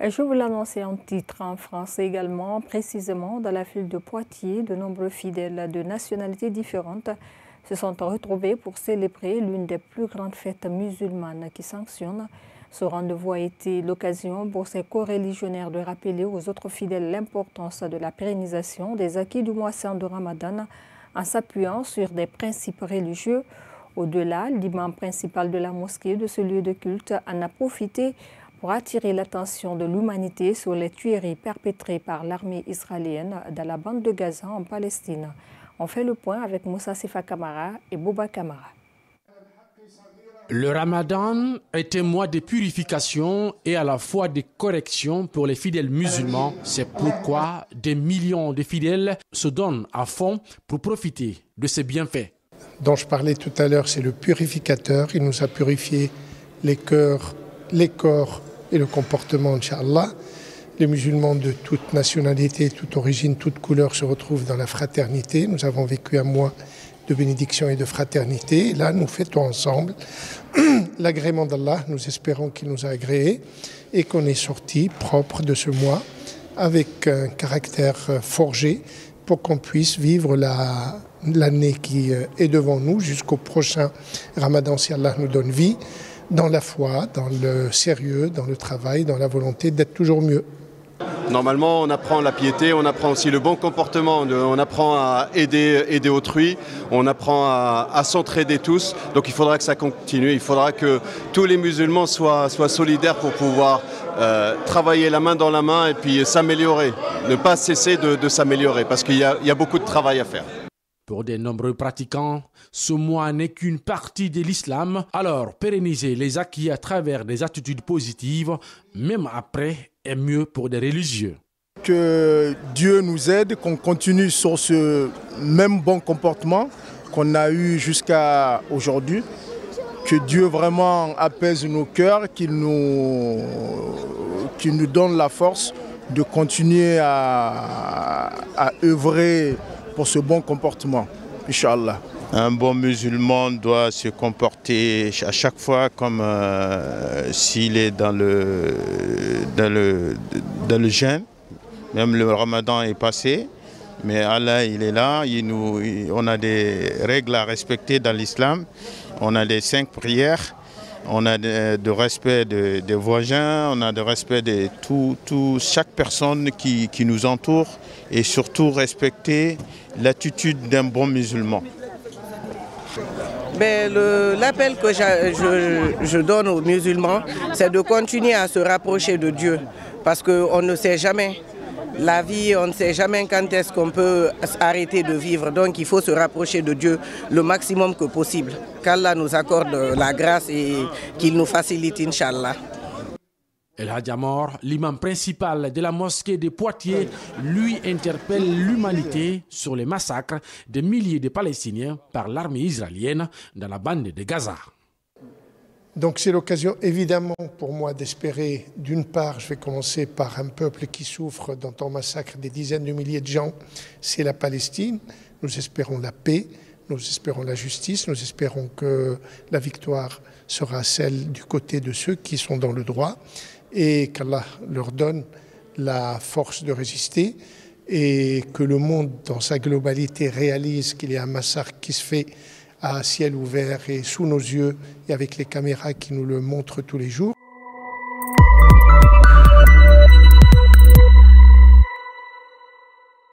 Je vous l'annonçais en titre en français également, précisément dans la ville de Poitiers, de nombreux fidèles de nationalités différentes se sont retrouvés pour célébrer l'une des plus grandes fêtes musulmanes qui sanctionnent. Ce rendez-vous a été l'occasion pour ces coreligionnaires de rappeler aux autres fidèles l'importance de la pérennisation des acquis du mois saint de Ramadan en s'appuyant sur des principes religieux. Au-delà, l'imam principal de la mosquée de ce lieu de culte en a profité pour attirer l'attention de l'humanité sur les tueries perpétrées par l'armée israélienne dans la bande de Gaza en Palestine. On fait le point avec Moussa Sifa Kamara et Bouba Kamara. Le Ramadan est un mois de purification et à la fois de correction pour les fidèles musulmans. C'est pourquoi des millions de fidèles se donnent à fond pour profiter de ces bienfaits. Dont je parlais tout à l'heure, c'est le purificateur. Il nous a purifié les cœurs, les corps et le comportement, Inch'Allah. Les musulmans de toute nationalité, toute origine, toute couleur se retrouvent dans la fraternité. Nous avons vécu un mois de bénédiction et de fraternité. Et là, nous fêtons ensemble l'agrément d'Allah. Nous espérons qu'il nous a agréé et qu'on est sorti propre de ce mois avec un caractère forgé pour qu'on puisse vivre l'année qui est devant nous jusqu'au prochain Ramadan, si Allah nous donne vie, dans la foi, dans le sérieux, dans le travail, dans la volonté d'être toujours mieux. Normalement, on apprend la piété, on apprend aussi le bon comportement, on apprend à aider autrui, on apprend à s'entraider tous. Donc il faudra que ça continue, il faudra que tous les musulmans soient solidaires pour pouvoir travailler la main dans la main et puis s'améliorer, ne pas cesser de s'améliorer parce qu'il y a beaucoup de travail à faire. Pour de nombreux pratiquants, ce mois n'est qu'une partie de l'islam. Alors, pérenniser les acquis à travers des attitudes positives, même après, est mieux pour des religieux. Que Dieu nous aide, qu'on continue sur ce même bon comportement qu'on a eu jusqu'à aujourd'hui. Que Dieu vraiment apaise nos cœurs, qu'il nous donne la force de continuer à œuvrer pour ce bon comportement, Inch'Allah. Un bon musulman doit se comporter à chaque fois comme s'il est dans le jeûne. Même le Ramadan est passé, mais Allah il est là. On a des règles à respecter dans l'islam. On a les 5 prières. On a de respect des voisins, on a de respect de chaque personne qui nous entoure et surtout respecter l'attitude d'un bon musulman. L'appel que je donne aux musulmans, c'est de continuer à se rapprocher de Dieu parce qu'on ne sait jamais. La vie, on ne sait jamais quand est-ce qu'on peut arrêter de vivre. Donc il faut se rapprocher de Dieu le maximum que possible. Qu'Allah nous accorde la grâce et qu'il nous facilite, Inch'Allah. El Hadj Amor, l'imam principal de la mosquée de Poitiers, lui interpelle l'humanité sur les massacres de milliers de Palestiniens par l'armée israélienne dans la bande de Gaza. Donc c'est l'occasion évidemment pour moi d'espérer, d'une part, je vais commencer par un peuple qui souffre dont on massacre des dizaines de milliers de gens, c'est la Palestine. Nous espérons la paix, nous espérons la justice, nous espérons que la victoire sera celle du côté de ceux qui sont dans le droit et qu'Allah leur donne la force de résister et que le monde dans sa globalité réalise qu'il y a un massacre qui se fait à ciel ouvert et sous nos yeux et avec les caméras qui nous le montrent tous les jours.